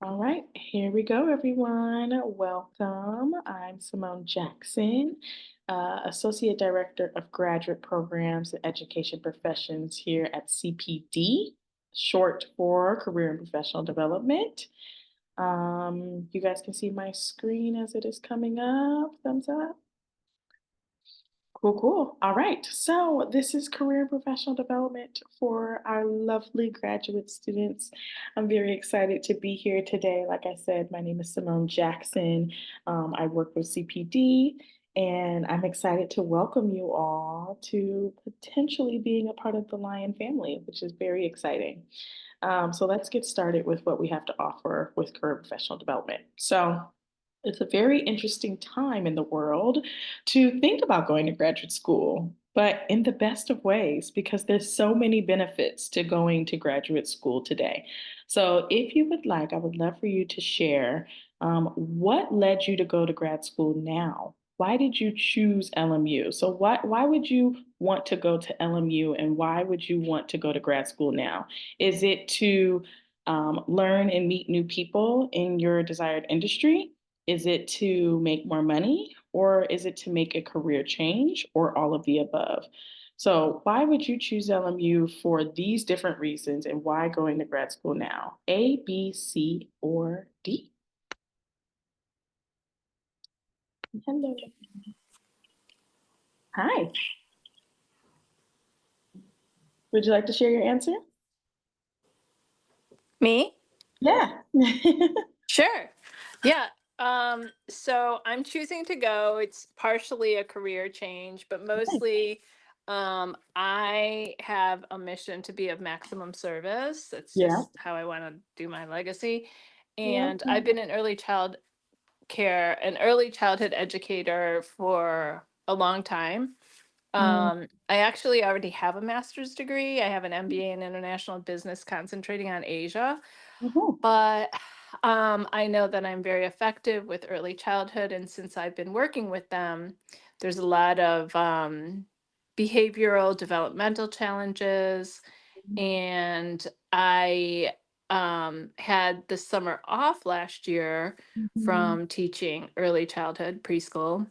All right, here we go, everyone. Welcome. I'm Simone Jackson, Associate Director of Graduate Programs and Education Professions here at CPD, short for Career and Professional Development. You guys can see my screen as it is coming up. Thumbs up. Cool, cool. All right. So this is career and professional development for our lovely graduate students. I'm very excited to be here today. Like I said, my name is Simone Jackson. I work with CPD, and I'm excited to welcome you all to potentially being a part of the Lion family, which is very exciting. So let's get started with what we have to offer with career and professional development. So it's a very interesting time in the world to think about going to graduate school, but in the best of ways, because there's so many benefits to going to graduate school today. So, if you would like, I would love for you to share what led you to go to grad school now. Why did you choose LMU? So, why would you want to go to LMU, and why would you want to go to grad school now? Is it to learn and meet new people in your desired industry? Is it to make more money, or is it to make a career change, or all of the above? So, why would you choose LMU for these different reasons, and why going to grad school now? A, B, C, or D? Hello. Hi. Would you like to share your answer? Me? Yeah. Sure. Yeah. So I'm choosing to go. It's partially a career change, but Nice. mostly I have a mission to be of maximum service. That's Yeah. just how I want to do my legacy. Love And I've that. been in early child care, an early childhood educator for a long time. Mm. I actually already have a master's degree. I have an MBA in international business concentrating on Asia. Mhm. But I know that I'm very effective with early childhood, and since I've been working with them, there's a lot of behavioral developmental challenges. And I had the summer off last year Mhm. from teaching early childhood preschool,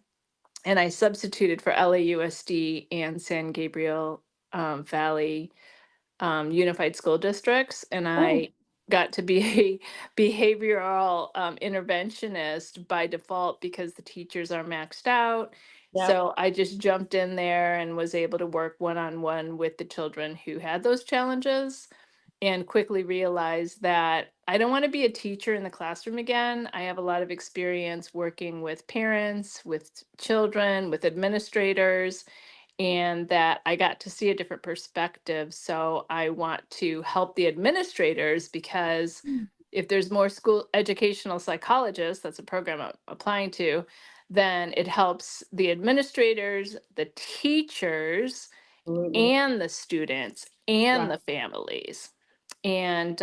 and I substituted for LAUSD and San Gabriel Valley unified school districts, and Oh, I got to be a behavioral interventionist by default because the teachers are maxed out. yeah. So I just jumped in there and was able to work one on one with the children who had those challenges, and quickly realized that I don't want to be a teacher in the classroom again. I have a lot of experience working with parents, with children, with administrators, and that I got to see a different perspective. So I want to help the administrators because Mm. if there's more school educational psychologists, that's a program I'm applying to, then it helps the administrators, the teachers, Absolutely. and the students and Wow. the families. And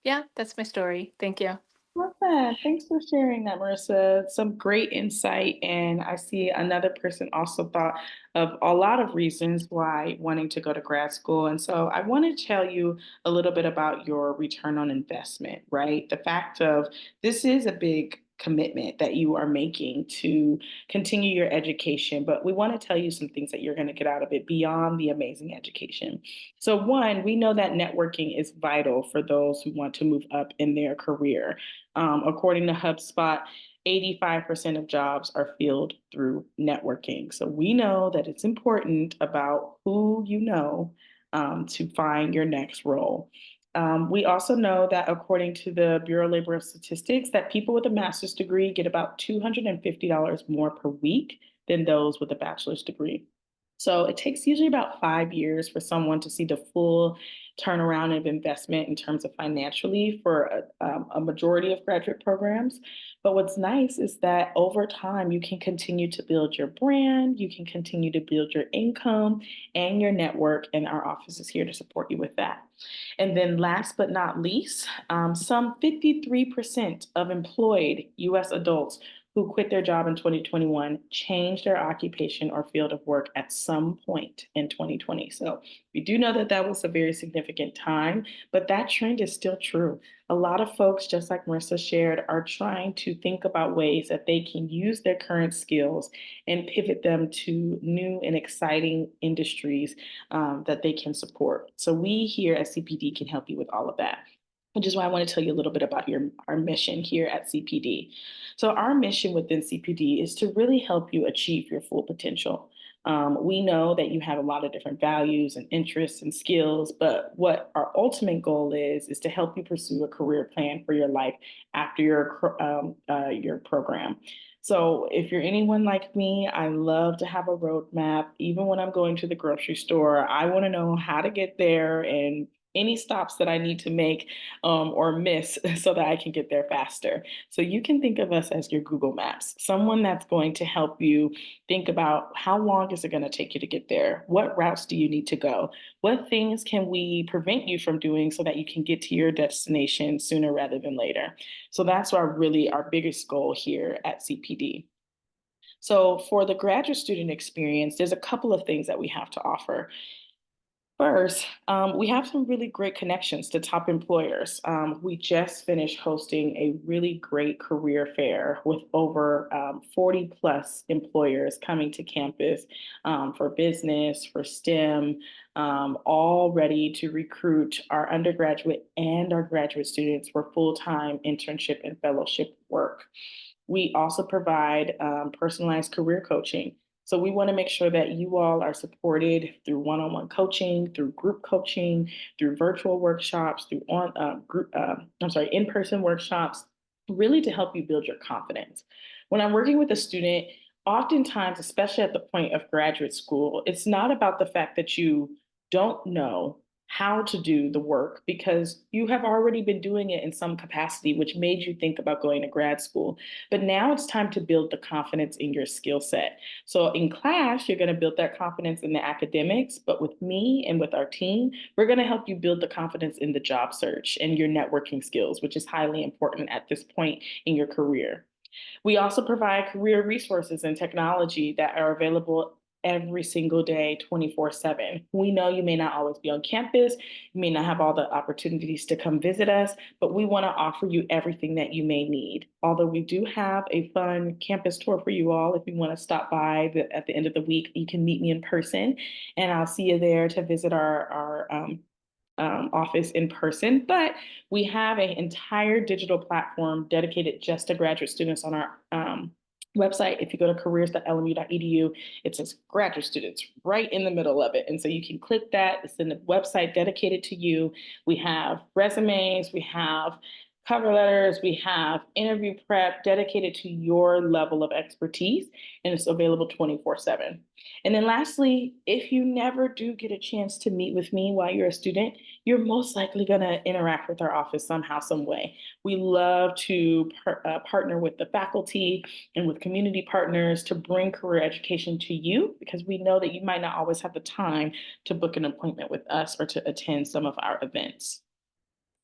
yeah, that's my story. Thank you. Love that. Thanks for sharing that, Marissa. Some great insight. And I see another person also thought of a lot of reasons why wanting to go to grad school. And so I want to tell you a little bit about your return on investment, right? The fact of this is a big commitment that you are making to continue your education, but we want to tell you some things that you're going to get out of it beyond the amazing education. So, one, we know that networking is vital for those who want to move up in their career. According to HubSpot, 85% of jobs are filled through networking. So we know that it's important about who you know to find your next role. We also know that according to the Bureau of Labor Statistics, that people with a master's degree get about $250 more per week than those with a bachelor's degree. So it takes usually about 5 years for someone to see the full turnaround of investment in terms of financially for a majority of graduate programs. But what's nice is that over time, you can continue to build your brand, you can continue to build your income and your network, and our office is here to support you with that. And then, last but not least, some 53% of employed US adults who quit their job in 2021 changed their occupation or field of work at some point in 2020. So we do know that that was a very significant time, but that trend is still true. A lot of folks, just like Marissa shared, are trying to think about ways that they can use their current skills and pivot them to new and exciting industries that they can support. So we here at CPD can help you with all of that, which is why I want to tell you a little bit about our mission here at CPD. So our mission within CPD is to really help you achieve your full potential. We know that you have a lot of different values and interests and skills, but what our ultimate goal is to help you pursue a career plan for your life after your program. So if you're anyone like me, I love to have a roadmap. Even when I'm going to the grocery store, I want to know how to get there and any stops that I need to make or miss so that I can get there faster. So you can think of us as your Google Maps, someone that's going to help you think about how long is it going to take you to get there? What routes do you need to go? What things can we prevent you from doing so that you can get to your destination sooner rather than later? So that's our biggest goal here at CPD. So for the graduate student experience, there's a couple of things that we have to offer. First, we have some really great connections to top employers. We just finished hosting a really great career fair with over 40 plus employers coming to campus for business, for STEM, all ready to recruit our undergraduate and our graduate students for full-time internship and fellowship work. We also provide personalized career coaching. So we want to make sure that you all are supported through one-on-one coaching, through group coaching, through virtual workshops, through in-person workshops, really to help you build your confidence. When I'm working with a student, oftentimes, especially at the point of graduate school, it's not about the fact that you don't know how to do the work because you have already been doing it in some capacity, which made you think about going to grad school. But now it's time to build the confidence in your skill set. So in class, you're going to build that confidence in the academics, but with me and with our team, we're going to help you build the confidence in the job search and your networking skills, which is highly important at this point in your career. We also provide career resources and technology that are available every single day, 24/7. We know you may not always be on campus, you may not have all the opportunities to come visit us, but we want to offer you everything that you may need. Although we do have a fun campus tour for you all, if you want to stop by at the end of the week, you can meet me in person, and I'll see you there to visit our office in person, but we have an entire digital platform dedicated just to graduate students on our website. If you go to careers.lmu.edu, it says graduate students right in the middle of it. And so you can click that. It's in the website dedicated to you. We have resumes, we have cover letters, we have interview prep dedicated to your level of expertise, and it's available 24/7. And then lastly, if you never do get a chance to meet with me while you're a student, you're most likely going to interact with our office somehow, some way. We love to partner with the faculty and with community partners to bring career education to you because we know that you might not always have the time to book an appointment with us or to attend some of our events.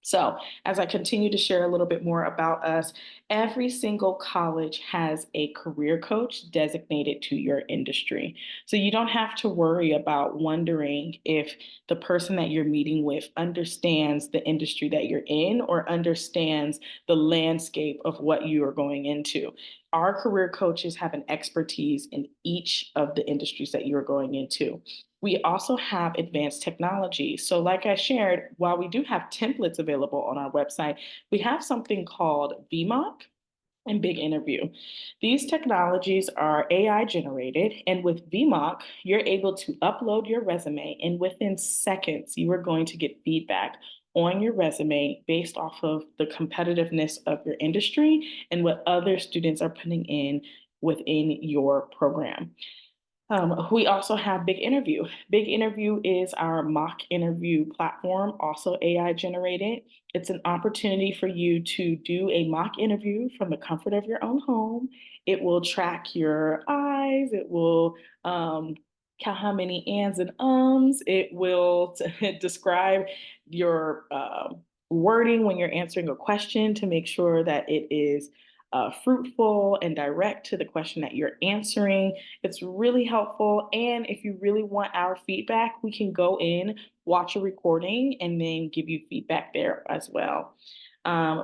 So as I continue to share a little bit more about us, every single college has a career coach designated to your industry. So you don't have to worry about wondering if the person that you're meeting with understands the industry that you're in or understands the landscape of what you are going into. Our career coaches have an expertise in each of the industries that you're going into. We also have advanced technology. So like I shared, while we do have templates available on our website, we have something called VMock and Big Interview. These technologies are AI generated, and with VMock, you're able to upload your resume, and within seconds, you are going to get feedback on your resume based off of the competitiveness of your industry and what other students are putting in within your program. We also have Big Interview. Big Interview is our mock interview platform, also AI generated. It's an opportunity for you to do a mock interview from the comfort of your own home. It will track your eyes. It will count how many ands and ums. It will describe your wording when you're answering a question to make sure that it is fruitful and direct to the question that you're answering. It's really helpful. And if you really want our feedback, we can go in, watch a recording, and then give you feedback there as well.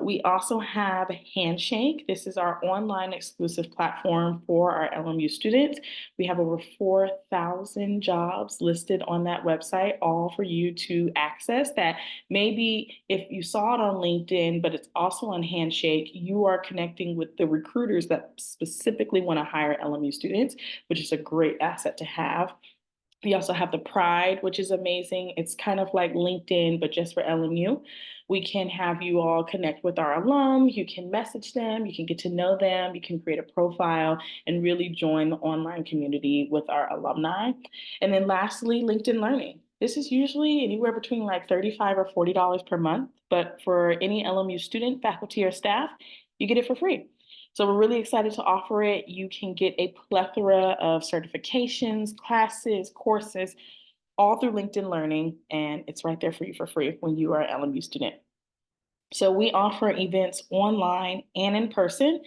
We also have Handshake. This is our online exclusive platform for our LMU students. We have over 4,000 jobs listed on that website, all for you to access. That maybe if you saw it on LinkedIn, but it's also on Handshake, you are connecting with the recruiters that specifically want to hire LMU students, which is a great asset to have. We also have the Pride, which is amazing. It's kind of like LinkedIn, but just for LMU. We can have you all connect with our alum. You can message them, you can get to know them, you can create a profile and really join the online community with our alumni. And then lastly, LinkedIn Learning. This is usually anywhere between like $35 or $40 per month, but for any LMU student, faculty, or staff, you get it for free. So we're really excited to offer it. You can get a plethora of certifications, classes, courses, all through LinkedIn Learning, and it's right there for you for free when you are an LMU student. So we offer events online and in person.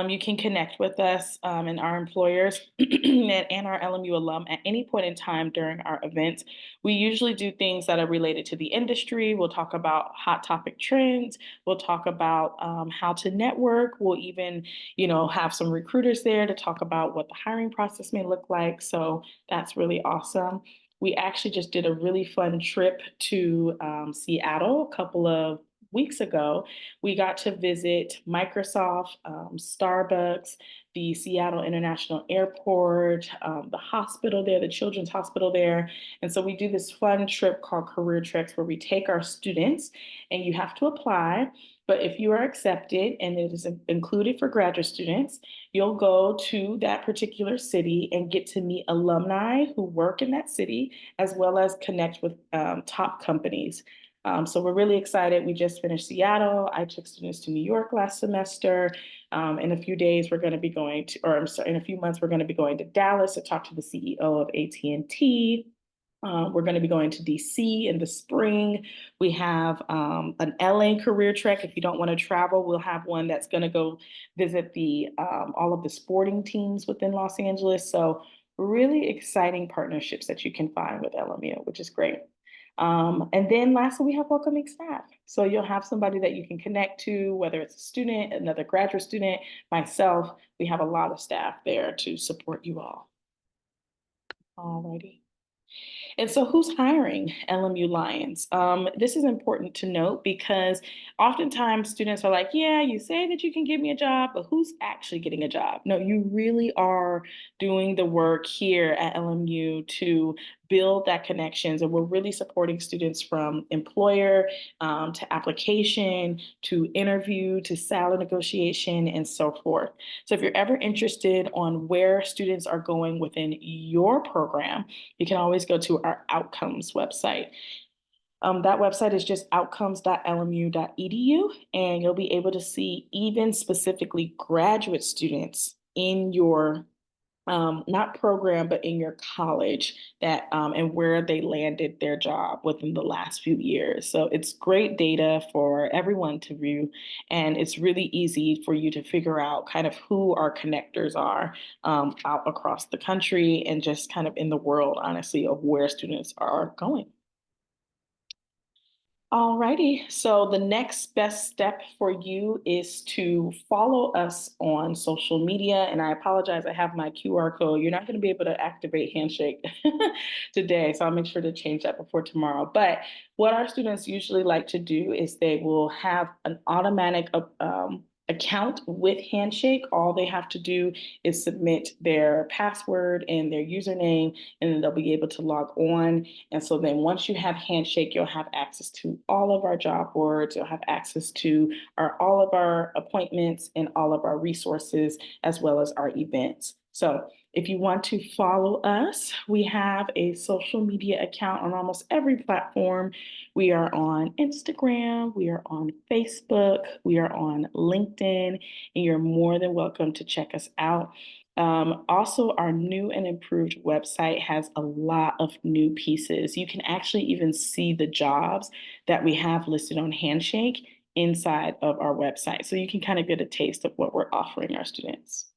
You can connect with us and our employers and our LMU alum at any point in time during our events. We usually do things that are related to the industry. We'll talk about hot topic trends. We'll talk about how to network. We'll even, have some recruiters there to talk about what the hiring process may look like. So that's really awesome. We actually just did a really fun trip to Seattle a couple of weeks ago. We got to visit Microsoft, Starbucks, the Seattle International Airport, the hospital there, the Children's Hospital there. And so we do this fun trip called Career Treks where we take our students and you have to apply. But if you are accepted and it is included for graduate students, you'll go to that particular city and get to meet alumni who work in that city, as well as connect with top companies. So we're really excited. We just finished Seattle. I took students to New York last semester. In a few days, we're going to be going to, or I'm sorry, in a few months, we're going to be going to Dallas to talk to the CEO of AT&T. We're going to be going to DC in the spring. We have an LA career trek. If you don't want to travel, we'll have one that's going to go visit the all of the sporting teams within Los Angeles. So really exciting partnerships that you can find with LMU, which is great. And then lastly, we have welcoming staff. So you'll have somebody that you can connect to, whether it's a student, another graduate student, myself. We have a lot of staff there to support you all. Alrighty. And so who's hiring LMU Lions? This is important to note because oftentimes students are like, yeah, you say that you can give me a job, but who's actually getting a job? No, you really are doing the work here at LMU to build that connections. And we're really supporting students from employer to application, to interview, to salary negotiation, and so forth. So if you're ever interested on where students are going within your program, you can always go to our outcomes website. That website is just outcomes.lmu.edu, and you'll be able to see even specifically graduate students in your not program, but in your college that and where they landed their job within the last few years. So it's great data for everyone to view, and it's really easy for you to figure out kind of who our connectors are out across the country and just kind of in the world, honestly, of where students are going. Alrighty, so the next best step for you is to follow us on social media. And I apologize, I have my QR code. You're not going to be able to activate Handshake today, so I'll make sure to change that before tomorrow. But what our students usually like to do is they will have an automatic account with Handshake. All they have to do is submit their password and their username, and then they'll be able to log on. And so then once you have Handshake, you'll have access to all of our job boards, you'll have access to all of our appointments and all of our resources, as well as our events. So if you want to follow us, we have a social media account on almost every platform. We are on Instagram, we are on Facebook, we are on LinkedIn, and you're more than welcome to check us out. Also, our new and improved website has a lot of new pieces. You can actually even see the jobs that we have listed on Handshake inside of our website. So you can kind of get a taste of what we're offering our students.